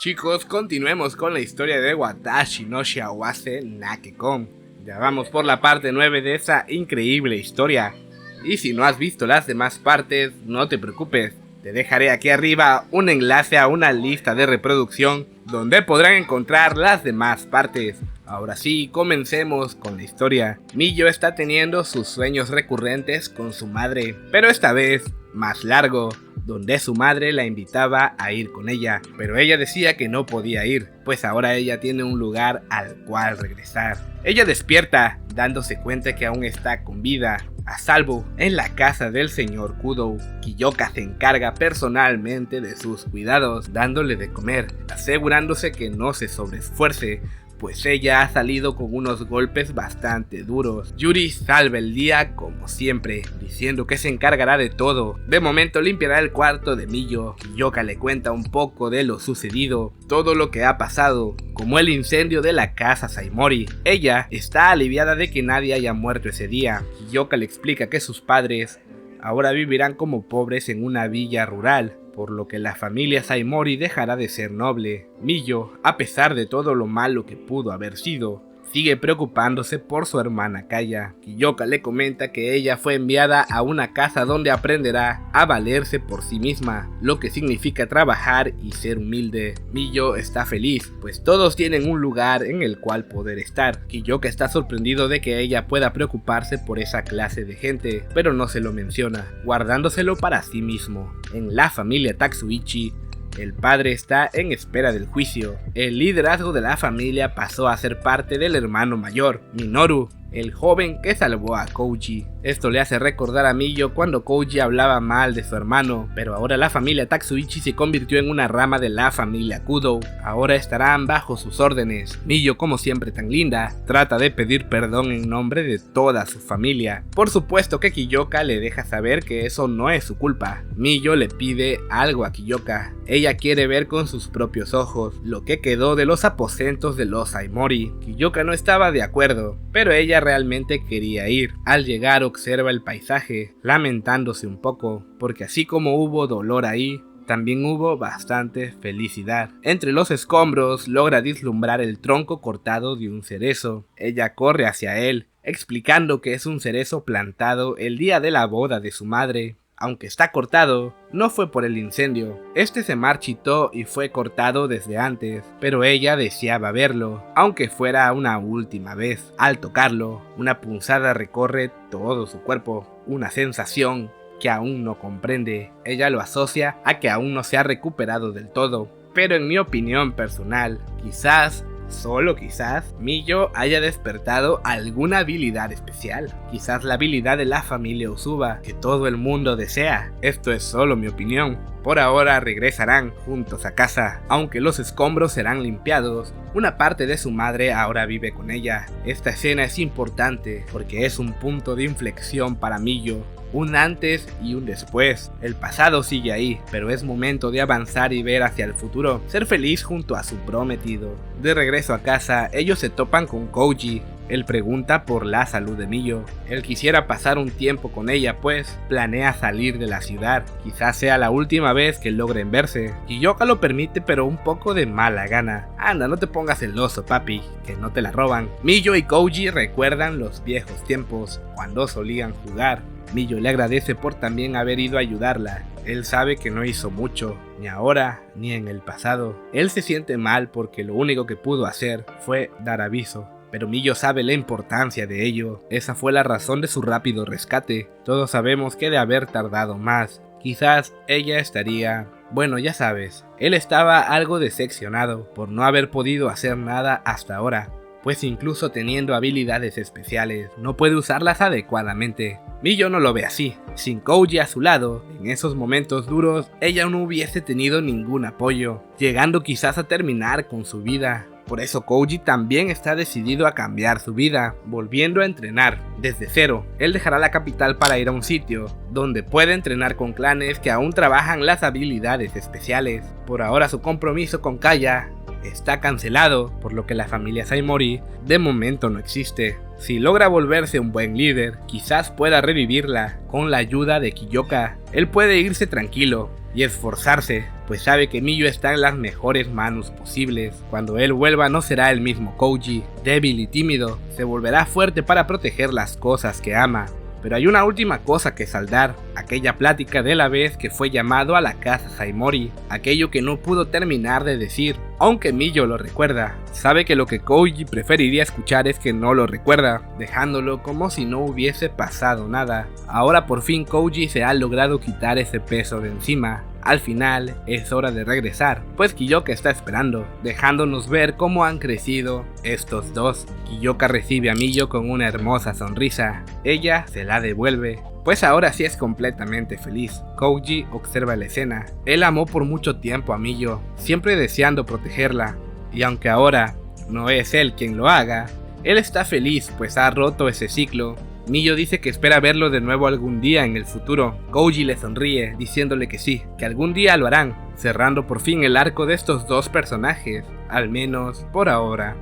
Chicos, continuemos con la historia de Watashi no Shiawase Nake-kon. Ya vamos por la parte 9 de esa increíble historia. Y si no has visto las demás partes, no te preocupes. Te dejaré aquí arriba un enlace a una lista de reproducción donde podrán encontrar las demás partes. Ahora sí, comencemos con la historia. Miyo está teniendo sus sueños recurrentes con su madre, pero esta vez más largo, donde su madre la invitaba a ir con ella, pero ella decía que no podía ir, pues ahora ella tiene un lugar al cual regresar. Ella despierta, dándose cuenta que aún está con vida, a salvo en la casa del señor Kudo. Kiyoka se encarga personalmente de sus cuidados, dándole de comer, asegurándose que no se sobreesfuerce, pues ella ha salido con unos golpes bastante duros. Yuri salva el día como siempre, diciendo que se encargará de todo. De momento limpiará el cuarto de Miyo. Kiyoka le cuenta un poco de lo sucedido, todo lo que ha pasado, como el incendio de la casa Saimori. Ella está aliviada de que nadie haya muerto ese día. Kiyoka le explica que sus padres ahora vivirán como pobres en una villa rural, por lo que la familia Saimori dejará de ser noble. Miyo, a pesar de todo lo malo que pudo haber sido, sigue preocupándose por su hermana Kaya. Kiyoka le comenta que ella fue enviada a una casa donde aprenderá a valerse por sí misma, lo que significa trabajar y ser humilde. Miyo está feliz, pues todos tienen un lugar en el cual poder estar. Kiyoka está sorprendido de que ella pueda preocuparse por esa clase de gente, pero no se lo menciona, guardándoselo para sí mismo. En la familia Tatsuichi, el padre está en espera del juicio. El liderazgo de la familia pasó a ser parte del hermano mayor, Minoru, el joven que salvó a Kouji. Esto le hace recordar a Miyo cuando Kouji hablaba mal de su hermano, pero ahora la familia Tatsuichi se convirtió en una rama de la familia Kudo. Ahora estarán bajo sus órdenes. Miyo, como siempre tan linda, trata de pedir perdón en nombre de toda su familia. Por supuesto que Kiyoka le deja saber que eso no es su culpa. Miyo le pide algo a Kiyoka. Ella quiere ver con sus propios ojos lo que quedó de los aposentos de los Saimori. Kiyoka no estaba de acuerdo, pero ella realmente quería ir. Al llegar observa el paisaje, lamentándose un poco, porque así como hubo dolor ahí, también hubo bastante felicidad. Entre los escombros logra vislumbrar el tronco cortado de un cerezo. Ella corre hacia él, explicando que es un cerezo plantado el día de la boda de su madre. Aunque está cortado, no fue por el incendio. Este se marchitó y fue cortado desde antes, pero ella deseaba verlo, aunque fuera una última vez. Al tocarlo, una punzada recorre todo su cuerpo, una sensación que aún no comprende. Ella lo asocia a que aún no se ha recuperado del todo, pero en mi opinión personal, quizás, solo quizás, Miyo haya despertado alguna habilidad especial. Quizás la habilidad de la familia Usuba, que todo el mundo desea. Esto es solo mi opinión. Por ahora regresarán juntos a casa, aunque los escombros serán limpiados. Una parte de su madre ahora vive con ella. Esta escena es importante porque es un punto de inflexión para Miyo. Un antes y un después. El pasado sigue ahí, pero es momento de avanzar y ver hacia el futuro. Ser feliz junto a su prometido. De regreso a casa, ellos se topan con Kouji. Él pregunta por la salud de Miyo. Él quisiera pasar un tiempo con ella, pues planea salir de la ciudad. Quizás sea la última vez que logren verse. Kiyoka lo permite, pero un poco de mala gana. Anda, no te pongas celoso, papi, que no te la roban. Miyo y Kouji recuerdan los viejos tiempos, cuando solían jugar. Miyo le agradece por también haber ido a ayudarla. Él sabe que no hizo mucho, ni ahora ni en el pasado. Él se siente mal porque lo único que pudo hacer fue dar aviso. Pero Miyo sabe la importancia de ello. Esa fue la razón de su rápido rescate. Todos sabemos que de haber tardado más, quizás ella estaría... Bueno, ya sabes, él estaba algo decepcionado por no haber podido hacer nada hasta ahora, pues incluso teniendo habilidades especiales, no puede usarlas adecuadamente. Miyo no lo ve así. Sin Kouji a su lado, en esos momentos duros, ella no hubiese tenido ningún apoyo, llegando quizás a terminar con su vida. Por eso Kouji también está decidido a cambiar su vida, volviendo a entrenar desde cero. Él dejará la capital para ir a un sitio donde puede entrenar con clanes que aún trabajan las habilidades especiales. Por ahora su compromiso con Kaya está cancelado, por lo que la familia Saimori de momento no existe. Si logra volverse un buen líder, quizás pueda revivirla con la ayuda de Kiyoka. Él puede irse tranquilo y esforzarse, pues sabe que Miyo está en las mejores manos posibles. Cuando él vuelva no será el mismo Koji, débil y tímido, se volverá fuerte para proteger las cosas que ama. Pero hay una última cosa que saldar, aquella plática de la vez que fue llamado a la casa Saimori, aquello que no pudo terminar de decir, aunque Miyo lo recuerda. Sabe que lo que Koji preferiría escuchar es que no lo recuerda, dejándolo como si no hubiese pasado nada. Ahora por fin Koji se ha logrado quitar ese peso de encima. Al final es hora de regresar, pues Kiyoka está esperando, dejándonos ver cómo han crecido estos dos. Kiyoka recibe a Miyo con una hermosa sonrisa, ella se la devuelve, pues ahora sí es completamente feliz. Koji observa la escena, él amó por mucho tiempo a Miyo, siempre deseando protegerla, y aunque ahora no es él quien lo haga, él está feliz pues ha roto ese ciclo. Miyo dice que espera verlo de nuevo algún día en el futuro. Koji le sonríe, diciéndole que sí, que algún día lo harán, cerrando por fin el arco de estos dos personajes, al menos por ahora.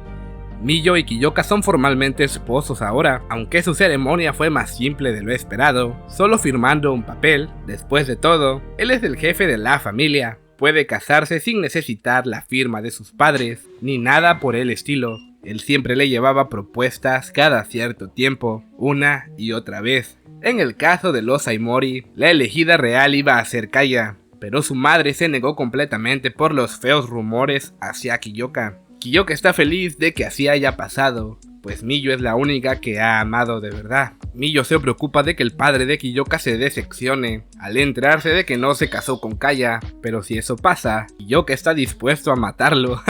Miyo y Kiyoka son formalmente esposos ahora, aunque su ceremonia fue más simple de lo esperado, solo firmando un papel. Después de todo, él es el jefe de la familia, puede casarse sin necesitar la firma de sus padres, ni nada por el estilo. Él siempre le llevaba propuestas cada cierto tiempo, una y otra vez. En el caso de los Saimori, la elegida real iba a ser Kaya, pero su madre se negó completamente por los feos rumores hacia Kiyoka. Kiyoka está feliz de que así haya pasado, pues Miyo es la única que ha amado de verdad. Miyo se preocupa de que el padre de Kiyoka se decepcione al enterarse de que no se casó con Kaya, pero si eso pasa, Kiyoka está dispuesto a matarlo.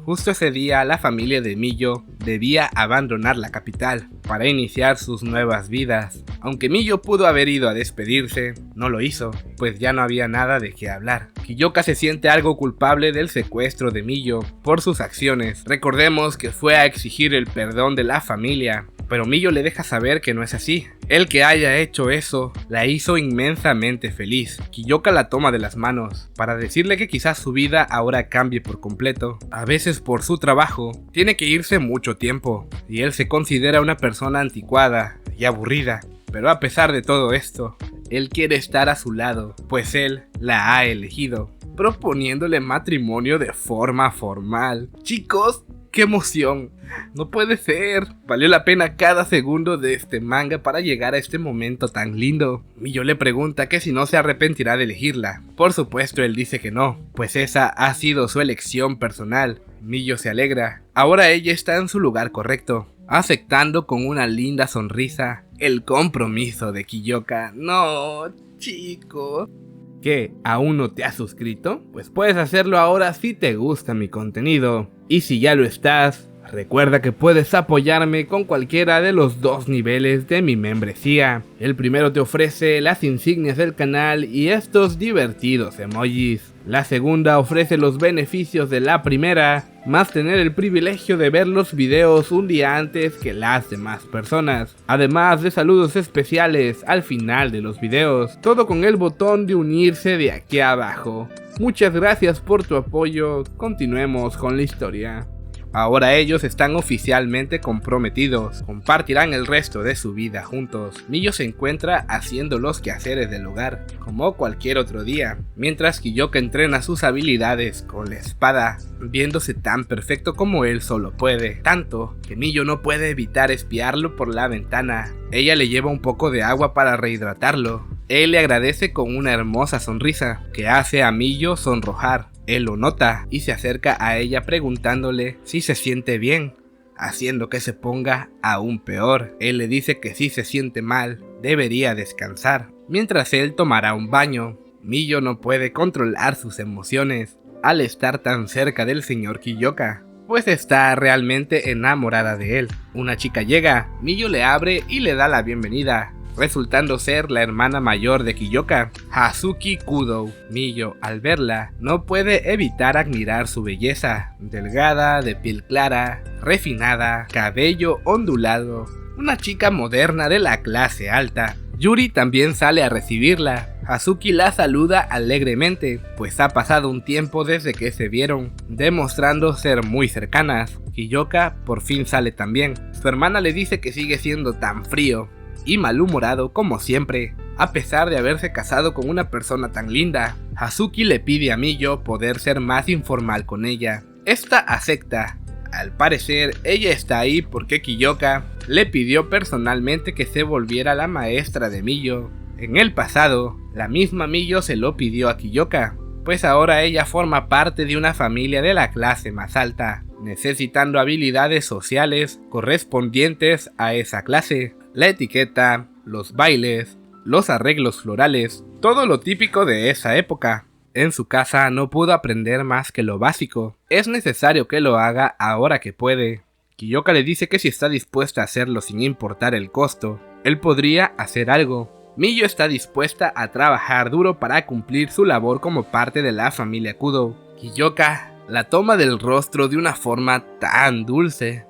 Justo ese día la familia de Miyo debía abandonar la capital para iniciar sus nuevas vidas. Aunque Miyo pudo haber ido a despedirse, no lo hizo, pues ya no había nada de qué hablar. Kiyoka se siente algo culpable del secuestro de Miyo por sus acciones. Recordemos que fue a exigir el perdón de la familia, pero Miyo le deja saber que no es así. El que haya hecho eso la hizo inmensamente feliz. Kiyoka la toma de las manos para decirle que quizás su vida ahora cambie por completo. A veces por su trabajo tiene que irse mucho tiempo y él se considera una persona anticuada y aburrida. Pero a pesar de todo esto, él quiere estar a su lado, pues él la ha elegido, proponiéndole matrimonio de forma formal. Chicos, ¡qué emoción! No puede ser. Valió la pena cada segundo de este manga para llegar a este momento tan lindo. Miyo le pregunta que si no se arrepentirá de elegirla. Por supuesto él dice que no, pues esa ha sido su elección personal. Miyo se alegra. Ahora ella está en su lugar correcto, aceptando con una linda sonrisa el compromiso de Kiyoka. No, chico. ¿Qué? ¿Aún no te has suscrito? Pues puedes hacerlo ahora si te gusta mi contenido. Y si ya lo estás, recuerda que puedes apoyarme con cualquiera de los dos niveles de mi membresía. El primero te ofrece las insignias del canal y estos divertidos emojis. La segunda ofrece los beneficios de la primera, más tener el privilegio de ver los videos un día antes que las demás personas, además de saludos especiales al final de los videos, todo con el botón de unirse de aquí abajo. Muchas gracias por tu apoyo, continuemos con la historia. Ahora ellos están oficialmente comprometidos, compartirán el resto de su vida juntos. Miyo se encuentra haciendo los quehaceres del hogar, como cualquier otro día, mientras Kiyoka entrena sus habilidades con la espada, viéndose tan perfecto como él solo puede, tanto que Miyo no puede evitar espiarlo por la ventana. Ella le lleva un poco de agua para rehidratarlo. Él le agradece con una hermosa sonrisa, que hace a Miyo sonrojar. Él lo nota y se acerca a ella preguntándole si se siente bien, haciendo que se ponga aún peor. Él le dice que si se siente mal, debería descansar, mientras él tomará un baño. Miyo no puede controlar sus emociones al estar tan cerca del señor Kiyoka, pues está realmente enamorada de él. Una chica llega, Miyo le abre y le da la bienvenida, resultando ser la hermana mayor de Kiyoka, Hazuki Kudo. Miyo, al verla, no puede evitar admirar su belleza, delgada, de piel clara, refinada, cabello ondulado, una chica moderna de la clase alta. Yuri también sale a recibirla, Hazuki la saluda alegremente, pues ha pasado un tiempo desde que se vieron, demostrando ser muy cercanas. Kiyoka por fin sale también. Su hermana le dice que sigue siendo tan frío y malhumorado como siempre, a pesar de haberse casado con una persona tan linda. Hazuki le pide a Miyo poder ser más informal con ella. Esta acepta. Al parecer, ella está ahí porque Kiyoka le pidió personalmente que se volviera la maestra de Miyo. En el pasado, la misma Miyo se lo pidió a Kiyoka, pues ahora ella forma parte de una familia de la clase más alta, necesitando habilidades sociales correspondientes a esa clase. La etiqueta, los bailes, los arreglos florales, todo lo típico de esa época. En su casa no pudo aprender más que lo básico. Es necesario que lo haga ahora que puede. Kiyoka le dice que si está dispuesta a hacerlo sin importar el costo, él podría hacer algo. Miyo está dispuesta a trabajar duro para cumplir su labor como parte de la familia Kudo. Kiyoka la toma del rostro de una forma tan dulce,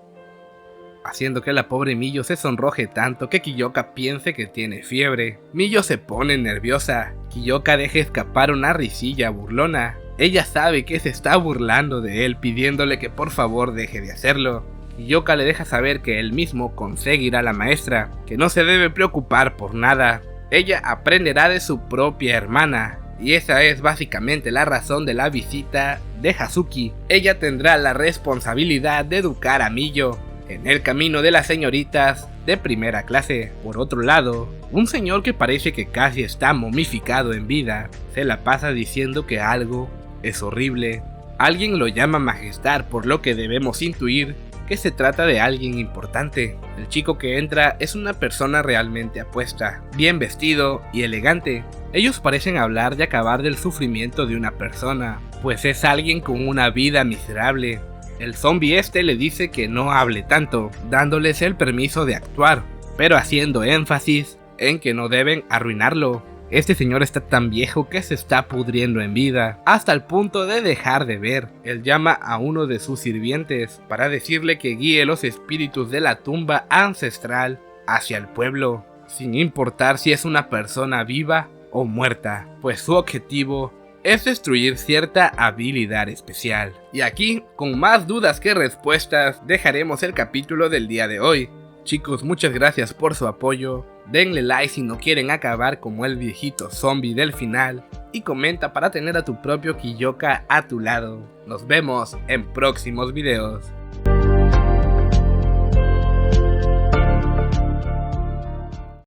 haciendo que la pobre Miyo se sonroje tanto que Kiyoka piense que tiene fiebre. Miyo se pone nerviosa. Kiyoka deja escapar una risilla burlona. Ella sabe que se está burlando de él, pidiéndole que por favor deje de hacerlo. Kiyoka le deja saber que él mismo conseguirá a la maestra, que no se debe preocupar por nada. Ella aprenderá de su propia hermana, y esa es básicamente la razón de la visita de Hazuki. Ella tendrá la responsabilidad de educar a Miyo en el camino de las señoritas de primera clase. Por otro lado, un señor que parece que casi está momificado en vida, se la pasa diciendo que algo es horrible. Alguien lo llama Majestad, por lo que debemos intuir que se trata de alguien importante. El chico que entra es una persona realmente apuesta, bien vestido y elegante. Ellos parecen hablar de acabar del sufrimiento de una persona, pues es alguien con una vida miserable. El zombie le dice que no hable tanto, dándoles el permiso de actuar, pero haciendo énfasis en que no deben arruinarlo. Este señor está tan viejo que se está pudriendo en vida, hasta el punto de dejar de ver. Él llama a uno de sus sirvientes para decirle que guíe los espíritus de la tumba ancestral hacia el pueblo, sin importar si es una persona viva o muerta, pues su objetivo es destruir cierta habilidad especial. Y aquí, con más dudas que respuestas, dejaremos el capítulo del día de hoy. Chicos, muchas gracias por su apoyo. Denle like si no quieren acabar como el viejito zombie del final. Y comenta para tener a tu propio Kiyoka a tu lado. Nos vemos en próximos videos.